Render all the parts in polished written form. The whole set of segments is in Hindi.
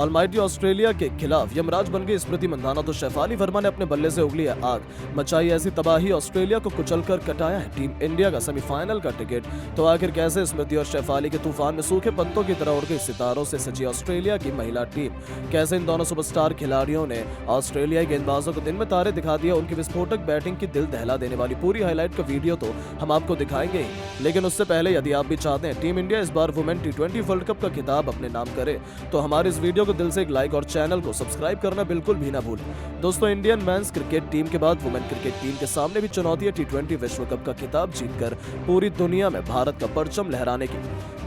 ऑलमाइटी ऑस्ट्रेलिया के खिलाफ यमराज बन गई स्मृति मंधाना तो शेफाली वर्मा ने अपने बल्ले से उगली है आग, मचाई ऐसी तबाही, ऑस्ट्रेलिया को कुचलकर कटाया है टीम इंडिया का सेमीफाइनल का टिकट। तो आखिर कैसे स्मृति और शेफाली के तूफान में सूखे पत्तों की तरह उड़ गई सितारों से सजी ऑस्ट्रेलिया की महिला टीम, कैसे इन दोनों सुपरस्टार खिलाड़ियों ने ऑस्ट्रेलियाई गेंदबाजों को दिन में तारे दिखा दिया, उनकी विस्फोटक बैटिंग की दिल दहला देने वाली पूरी हाईलाइट का वीडियो तो हम आपको दिखाएंगे ही। लेकिन उससे पहले यदि आप भी चाहते हैं टीम इंडिया इस बार वुमेन T20 वर्ल्ड कप का खिताब अपने नाम करे तो हमारे इस वीडियो को दिल से एक लाइक और चैनल को सब्सक्राइब करना बिल्कुल भी ना भूलें। दोस्तों, इंडियन मेंस क्रिकेट टीम के बाद वुमेन क्रिकेट टीम के सामने भी चुनौती है T20 विश्व कप का खिताब जीतकर पूरी दुनिया में भारत का परचम लहराने की।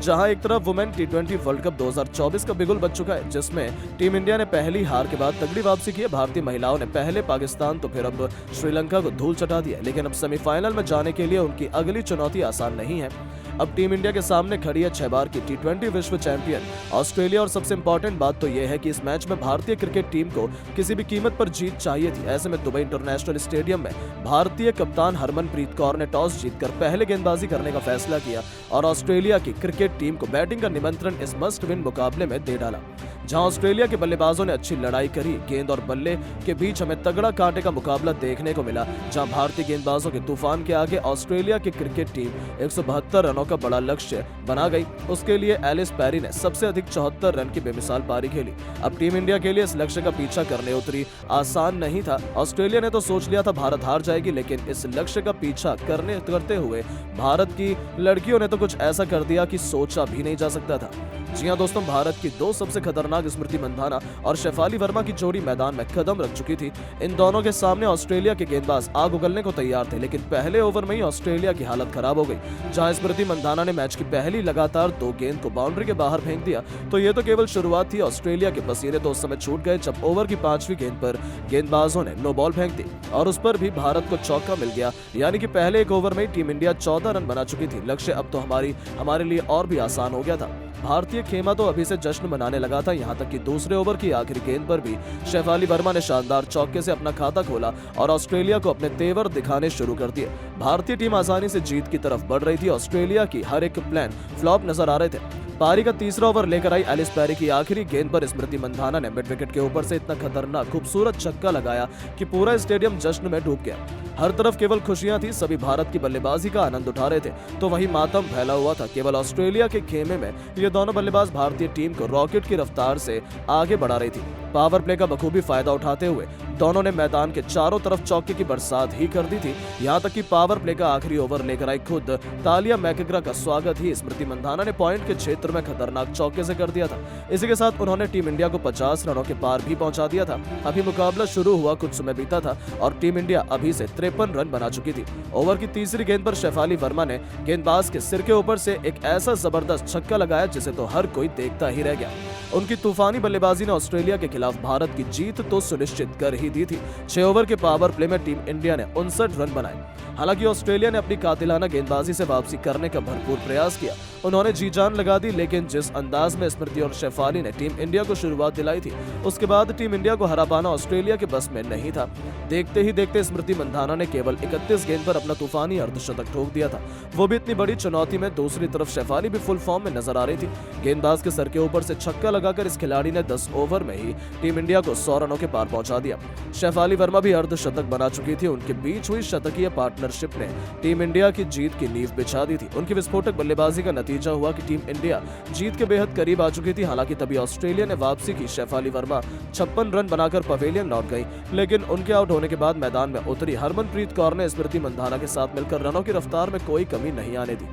जहां एक तरफ वुमेन T20 वर्ल्ड कप 2024 का बिगुल बज चुका है, जिसमें टीम इंडिया ने पहली हार के बाद तगड़ी वापसी की है। भारतीय महिलाओं ने पहले पाकिस्तान तो फिर अब श्रीलंका को धूल चटा दिया, लेकिन अब सेमीफाइनल में जाने के लिए उनकी अगली चुनौती आसान नहीं है। अब टीम इंडिया के सामने खड़ी है 6 बार की T20 विश्व चैंपियन ऑस्ट्रेलिया, और सबसे इंपॉर्टेंट बात तो यह है कि इस मैच में भारतीय क्रिकेट टीम को किसी भी कीमत पर जीत चाहिए थी। ऐसे में दुबई इंटरनेशनल स्टेडियम में भारतीय कप्तान हरमनप्रीत कौर ने टॉस जीतकर पहले गेंदबाजी करने का फैसला किया और ऑस्ट्रेलिया की क्रिकेट टीम को बैटिंग का निमंत्रण इस मस्ट विन मुकाबले में दे डाला। जहां ऑस्ट्रेलिया के बल्लेबाजों ने अच्छी लड़ाई करी, गेंद और बल्ले के बीच हमें तगड़ा कांटे का मुकाबला देखने को मिला। जहां भारतीय गेंदबाजों के तूफान के आगे ऑस्ट्रेलिया की क्रिकेट टीम 172 रनों का बड़ा लक्ष्य बना गई। उसके लिए एलिस पेरी ने सबसे अधिक 74 रन की बेमिसाल पारी खेली। अब टीम इंडिया के लिए इस लक्ष्य का पीछा करने उतरी आसान नहीं था। ऑस्ट्रेलिया ने तो सोच लिया था भारत हार जाएगी, लेकिन इस लक्ष्य का पीछा करते हुए भारत की लड़कियों ने तो कुछ ऐसा कर दिया कि सोचा भी नहीं जा सकता था। जी हां दोस्तों, भारत की दो सबसे खतरनाक स्मृति मंधाना और शेफाली वर्मा की जोड़ी मैदान में कदम रख चुकी थी। इन दोनों के सामने ऑस्ट्रेलिया के गेंदबाज आग उगलने को तैयार थे, लेकिन पहले ओवर में ही ऑस्ट्रेलिया की हालत खराब हो गई। जहां स्मृति मंधाना ने मैच की पहली लगातार 2 गेंद को बाउंड्री के बाहर फेंक दिया, तो ये तो केवल शुरुआत थी। ऑस्ट्रेलिया के पसीने तो उस समय छूट गए जब ओवर की 5वीं गेंद पर गेंदबाजों ने नो बॉल फेंक दी और उस पर भी भारत को चौका मिल गया। यानी कि पहले एक ओवर में टीम इंडिया 14 रन बना चुकी थी। लक्ष्य अब तो हमारे लिए और भी आसान हो गया था। भारतीय खेमा तो अभी से जश्न मनाने लगा था, यहां तक कि दूसरे ओवर की आखिरी गेंद पर भी शेफाली वर्मा ने शानदार चौके से अपना खाता खोला और ऑस्ट्रेलिया को अपने तेवर दिखाने शुरू कर दिए। भारतीय टीम आसानी से जीत की तरफ बढ़ रही थी। ऑस्ट्रेलिया की हर एक प्लान फ्लॉप नजर आ रहे थे। पारी का तीसरा ओवर लेकर आई एलिस पेरी की आखिरी गेंद पर स्मृति मंधाना ने मिड विकेट के ऊपर से इतना खतरनाक खूबसूरत छक्का लगाया कि पूरा स्टेडियम जश्न में डूब गया। हर तरफ केवल खुशियां थी, सभी भारत की बल्लेबाजी का आनंद उठा रहे थे, तो वहीं मातम फैला हुआ था केवल ऑस्ट्रेलिया के खेमे में। ये दोनों बल्लेबाज भारतीय टीम को रॉकेट की रफ्तार से आगे बढ़ा रही थी। पावर प्ले का बखूबी फायदा उठाते हुए दोनों ने मैदान के चारों तरफ चौके की बरसात ही कर दी थी। यहां तक कि पावर प्ले का आखिरी ओवर लेकर आई खुद तालिया मैकग्रा का स्वागत ही स्मृति मंधाना ने पॉइंट के क्षेत्र में खतरनाक चौके से कर दिया था। इसी के साथ उन्होंने टीम इंडिया को 50 रनों के पार भी पहुंचा दिया था। अभी मुकाबला शुरू हुआ कुछ समय बीता था और टीम इंडिया अभी से 53 रन बना चुकी थी। ओवर की तीसरी गेंद पर शेफाली वर्मा ने गेंदबाज के सिर के ऊपर से एक ऐसा जबरदस्त छक्का लगाया जिसे तो हर कोई देखता ही रह गया। उनकी तूफानी बल्लेबाजी ने ऑस्ट्रेलिया के खिलाफ भारत की जीत तो सुनिश्चित कर ही दी थी। 6 ओवर के पावर प्ले में टीम इंडिया ने 59 रन बनाए। हालांकि ऑस्ट्रेलिया ने अपनी कातिलाना गेंदबाजी से वापसी करने का भरपूर प्रयास किया। उन्होंने जी जान लगा दी, लेकिन जिस अंदाज में स्मृति और शेफाली ने टीम इंडिया को शुरुआत दिलाई थी, उसके बाद टीम इंडिया को हरा पाना ऑस्ट्रेलिया के बस में नहीं था। देखते ही देखते स्मृति मंधाना ने केवल 31 गेंद पर अपना तूफानी अर्धशतक ठोक दिया था, वो भी इतनी बड़ी चुनौती में। दूसरी तरफ शेफाली भी फुल फॉर्म में नजर आ रही थी। गेंदबाज के सर के ऊपर से छक्का लगाकर इस खिलाड़ी ने 10 ओवर में ही टीम इंडिया को 100 रनों के पार पहुंचा दिया। शेफाली वर्मा भी अर्धशतक बना चुकी थी। उनके बीच हुई शतकीय पार्टनरशिप ने टीम इंडिया की जीत की नींव बिछा दी थी। उनकी विस्फोटक बल्लेबाजी का नतीजा हुआ कि टीम इंडिया जीत के बेहद करीब आ चुकी थी। हालांकि तभी ऑस्ट्रेलिया ने वापसी की। शेफाली वर्मा 56 रन बनाकर पवेलियन लौट गई, लेकिन उनके आउट होने के बाद मैदान में उतरी हरमनप्रीत कौर ने स्मृति मंधाना के साथ मिलकर रनों की रफ्तार में कोई कमी नहीं आने दी।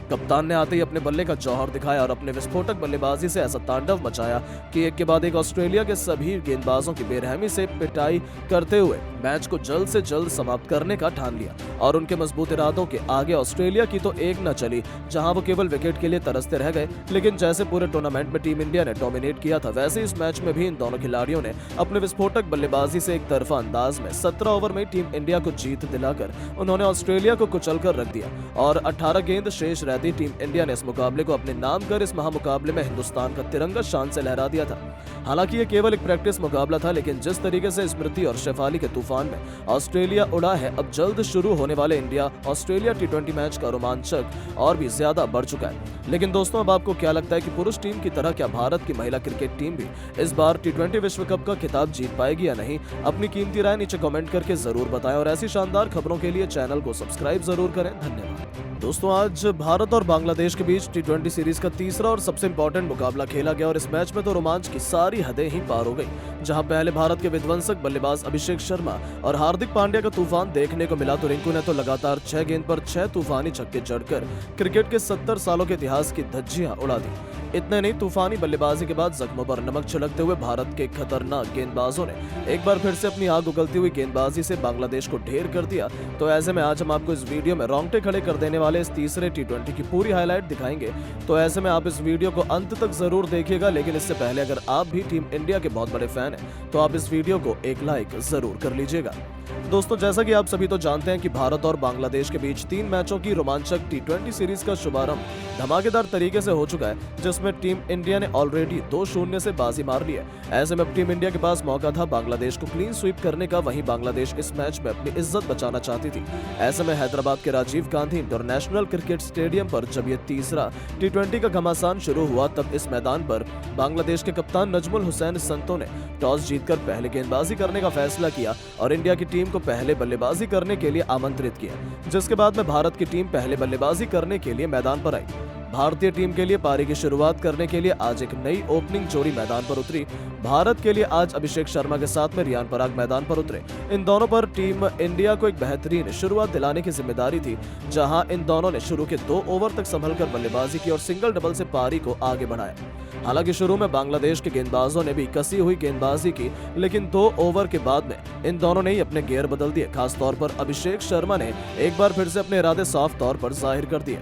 कप्तान ने आते ही अपने बल्ले का जौहर दिखाया और अपने विस्फोटक बल्लेबाजी से ऐसा तांडव मचाया कि एक के बाद एक ऑस्ट्रेलिया के सभी गेंदबाजों की बेरहमी से पिटाई करते हुए मैच को जल्द से जल्द समाप्त करने का ठान लिया। और उनके मजबूत इरादों के आगे ऑस्ट्रेलिया की तो एक न चली, जहां वो केवल विकेट के लिए तरसते रह गए। लेकिन जैसे पूरे टूर्नामेंट में टीम इंडिया ने डोमिनेट किया था, वैसे इस मैच में भी इन दोनों खिलाड़ियों ने अपने विस्फोटक बल्लेबाजी से एक तरफा अंदाज में 17 ओवर में टीम इंडिया को जीत दिलाकर उन्होंने ऑस्ट्रेलिया को कुचलकर रख दिया और 18 गेंद शेष टीम इंडिया ने इस मुकाबले को अपने नाम कर इस महामुकाबले में हिंदुस्तान का तिरंगा शान से लहरा दिया था। हालांकि ये केवल एक प्रैक्टिस मुकाबला था, लेकिन जिस तरीके से स्मृति और शेफाली के तूफान में ऑस्ट्रेलिया उड़ा है, अब जल्द शुरू होने वाले इंडिया ऑस्ट्रेलिया टी20 मैच का रोमांचक और भी ज्यादा बढ़ चुका है। लेकिन दोस्तों, अब आपको क्या लगता है कि पुरुष टीम की तरह क्या भारत की महिला क्रिकेट टीम भी इस बार टी20 विश्व कप का खिताब जीत पाएगी या नहीं? अपनी कीमती राय नीचे कमेंट करके जरूर बताएं और ऐसी शानदार खबरों के लिए चैनल को सब्सक्राइब जरूर करें। धन्यवाद। दोस्तों, आज भारत और बांग्लादेश के बीच टी20 सीरीज का तीसरा और सबसे इंपॉर्टेंट मुकाबला खेला गया और इस मैच में तो रोमांच की सारी हदें ही पार हो गई। जहां पहले भारत के विध्वंसक बल्लेबाज अभिषेक शर्मा और हार्दिक पांड्या का तूफान देखने को मिला, तो रिंकू ने तो लगातार 6 गेंद पर 6 तूफानी छक्के जड़कर क्रिकेट के 70 सालों के इतिहास की धज्जियां उड़ा दी। इतने नहीं, तूफानी बल्लेबाजी के बाद जख्मों पर नमक छिड़कते हुए भारत के खतरनाक गेंदबाजों ने एक बार फिर से अपनी आग उगलती हुई गेंदबाजी से बांग्लादेश को ढेर कर दिया। तो ऐसे में आज हम आपको इस वीडियो में रोंगटे खड़े कर देने वाले इस तीसरे टी20 की पूरी हाईलाइट दिखाएंगे। तो ऐसे में आप इस वीडियो को अंत तक जरूर देखिएगा, लेकिन इससे पहले अगर आप भी टीम इंडिया के बहुत बड़े फैन हैं तो आप इस वीडियो को एक लाइक जरूर कर लीजिएगा। दोस्तों, जैसा कि आप सभी तो जानते हैं कि भारत और बांग्लादेश के बीच 3 मैचों की रोमांचक टी20 सीरीज का शुभारंभ धमाकेदार तरीके से हो चुका है, जिसमें टीम इंडिया ने ऑलरेडी 2-0 से बाजी मार ली है। ऐसे में टीम इंडिया के पास मौका था बांग्लादेश को क्लीन स्वीप करने का, वहीं बांग्लादेश इस मैच में अपनी इज्जत बचाना चाहती थी। ऐसे में हैदराबाद के Rajiv Gandhi international cricket stadium पर जब ये तीसरा टी20 का घमासान शुरू हुआ, तब इस मैदान पर बांग्लादेश के कप्तान नजमुल हुसैन संतो ने टॉस जीतकर पहले गेंदबाजी करने का फैसला किया और इंडिया की टीम को पहले बल्लेबाजी करने के लिए आमंत्रित किया, जिसके बाद में भारत की टीम पहले बल्लेबाजी करने के लिए मैदान पर आई। भारतीय टीम के लिए पारी की शुरुआत करने के लिए आज एक नई ओपनिंग जोड़ी मैदान पर उतरी। भारत के लिए आज अभिषेक शर्मा के साथ में रियान पराग मैदान पर उतरे। इन दोनों पर टीम इंडिया को एक बेहतरीन शुरुआत दिलाने की जिम्मेदारी थी, जहां इन दोनों ने शुरू के 2 ओवर तक संभलकर बल्लेबाजी की और सिंगल डबल से पारी को आगे बढ़ाया। हालांकि शुरू में बांग्लादेश के गेंदबाजों ने भी कसी हुई गेंदबाजी की, लेकिन 2 ओवर के बाद में इन दोनों ने ही अपने गियर बदल दिए। खास तौर पर अभिषेक शर्मा ने एक बार फिर से अपने इरादे साफ तौर पर जाहिर कर दिए,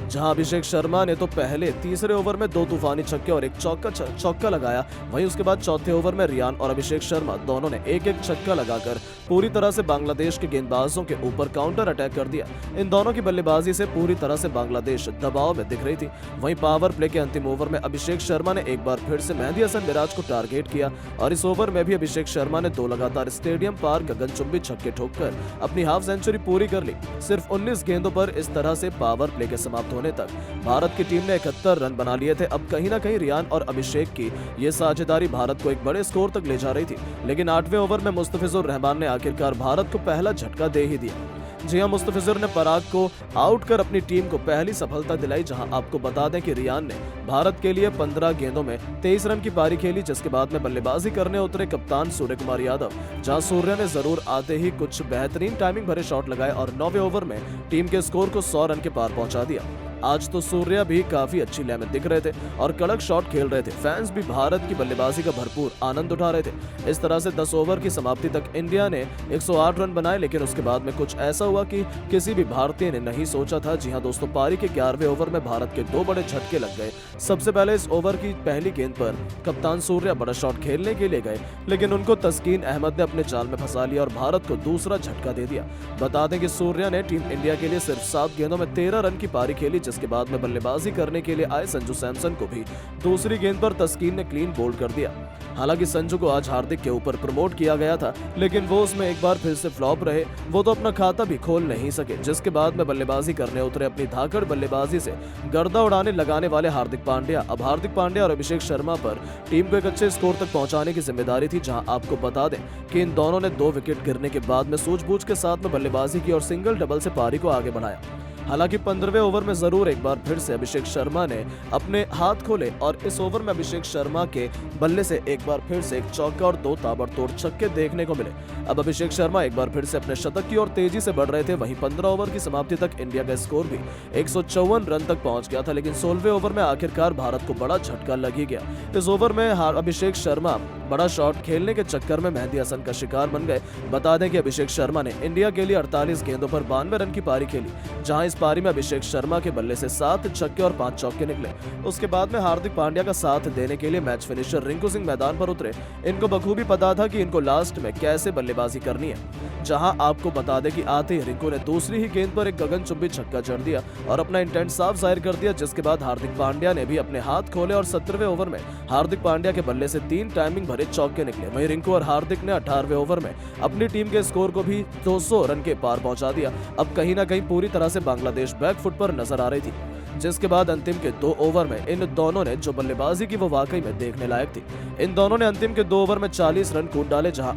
जहां अभिषेक शर्मा ने तो पहले तीसरे ओवर में 2 तूफानी छक्के और एक चौका लगाया। वहीं उसके बाद चौथे ओवर में रियान और अभिषेक शर्मा दोनों ने एक छक्का लगाकर पूरी तरह से बांग्लादेश के गेंदबाजों के ऊपर काउंटर अटैक कर दिया। इन दोनों की बल्लेबाजी से पूरी तरह से बांग्लादेश दबाव में दिख रही थी। वहीं पावर प्ले के अंतिम ओवर में अभिषेक शर्मा ने एक बार फिर से मेहदी हसन मिराज को टारगेट किया और इस ओवर में भी अभिषेक शर्मा ने 2 लगातार स्टेडियम पार गगनचुंबी छक्के ठोककर अपनी हाफ सेंचुरी पूरी कर ली। सिर्फ 19 गेंदों पर इस तरह से पावर प्ले के समाप्त होने तक भारत की टीम ने 71 रन बना लिए थे। अब कहीं ना कहीं रियान और अभिषेक की ये साझेदारी भारत को एक बड़े स्कोर तक ले जा रही थी, लेकिन 8वें ओवर में मुस्तफिजुर रहमान ने आखिरकार भारत को पहला झटका दे ही दिया। जी हां, मुस्तफिजुर ने पराग को आउट कर अपनी टीम को पहली सफलता दिलाई। जहां आपको बता दें कि रियान ने भारत के लिए 15 गेंदों में 23 रन की पारी खेली, जिसके बाद में बल्लेबाजी करने उतरे कप्तान सूर्य कुमार यादव। जहां सूर्य ने जरूर आते ही कुछ बेहतरीन टाइमिंग भरे शॉट लगाए और 9वें ओवर में टीम के स्कोर को 100 रन के पार पहुंचा दिया। आज तो सूर्या भी काफी अच्छी लय में दिख रहे थे और कड़क शॉट खेल रहे थे। फैंस भी भारत की बल्लेबाजी का भरपूर आनंद उठा रहे थे। इस तरह से 10 ओवर की समाप्ति तक इंडिया ने 108 रन बनाए, लेकिन उसके बाद में कुछ ऐसा हुआ कि किसी भी भारतीय ने नहीं सोचा था। जी हां दोस्तों, पारी के 11वें ओवर में भारत के 2 बड़े झटके लग गए। सबसे पहले इस ओवर की पहली गेंद पर कप्तान सूर्या बड़ा शॉट खेलने के लिए गए, लेकिन उनको तस्कीन अहमद ने अपने जाल में फंसा लिया और भारत को दूसरा झटका दे दिया। बता दें कि सूर्या ने टीम इंडिया के लिए सिर्फ 7 गेंदों में 13 रन की पारी खेली, जिसके बाद में बल्लेबाजी करने के लिए आए संजू सैमसन को भी दूसरी गेंद पर तस्कीन ने क्लीन बोल्ड कर दिया। हालांकि संजू को आज हार्दिक के ऊपर प्रमोट किया गया था, लेकिन वो उसमें एक बार फिर से फ्लॉप रहे। वो तो अपना खाता भी खोल नहीं सके, जिसके बाद में बल्लेबाजी करने उतरे अपनी धाकड़ बल्लेबाजी से गर्दा उड़ाने लगाने वाले हार्दिक पांड्या। अब हार्दिक पांड्या और अभिषेक शर्मा पर टीम को एक अच्छे स्कोर तक पहुंचाने की जिम्मेदारी थी। जहां आपको बता दें कि इन दोनों ने 2 विकेट गिरने के बाद में सूझबूझ के साथ में बल्लेबाजी की और सिंगल डबल से पारी को आगे बढ़ाया। हालांकि 15वें ओवर में जरूर एक बार फिर से अभिषेक शर्मा ने अपने हाथ खोले और इस ओवर में अभिषेक शर्मा के बल्ले से एक बार फिर से एक चौका और 2 ताबड़तोड़ छक्के देखने को मिले। अब अभिषेक शर्मा एक बार फिर से अपने शतक की ओर तेजी से बढ़ रहे थे। वहीं 15 ओवर की समाप्ति तक इंडिया का स्कोर भी 154 रन तक पहुंच गया था, लेकिन 16वें ओवर में आखिरकार भारत को बड़ा झटका लग ही गया। इस ओवर में अभिषेक शर्मा बड़ा शॉट खेलने के चक्कर में मेहदी हसन का शिकार बन गए। बता दें कि अभिषेक शर्मा ने इंडिया के लिए 48 गेंदों पर 92 रन की पारी खेली, जहां इस पारी में अभिषेक शर्मा के बल्ले से 7 छक्के और 5 चौके निकले। उसके बाद में हार्दिक पांड्या का साथ देने के लिए मैच फिनिशर रिंकू सिंह मैदान पर उतरे। इनको बखूबी पता था कि इनको लास्ट में कैसे बल्लेबाजी करनी है। जहां आपको बता दें कि आते ही रिंकू ने दूसरी ही गेंद पर एक गगनचुंबी छक्का जड़ दिया और अपना इंटेंट साफ जाहिर कर दिया, जिसके बाद हार्दिक पांड्या ने भी अपने हाथ खोले और 17वें ओवर में हार्दिक पांड्या के बल्ले से 3 टाइमिंग भरे चौके निकले। वहीं रिंकू और हार्दिक ने 18वें ओवर में अपनी टीम के स्कोर को भी 200 रन के पार पहुंचा दिया। अब कहीं ना कहीं पूरी तरह से बांग्लादेश बैकफुट पर नजर आ रही थी, जिसके बाद अंतिम के 2 ओवर में इन दोनों ने जो बल्लेबाजी की वो वाकई में देखने लायक थी। इन दोनों ने अंतिम के 2 ओवर में 40 रन कूद डाले, जहां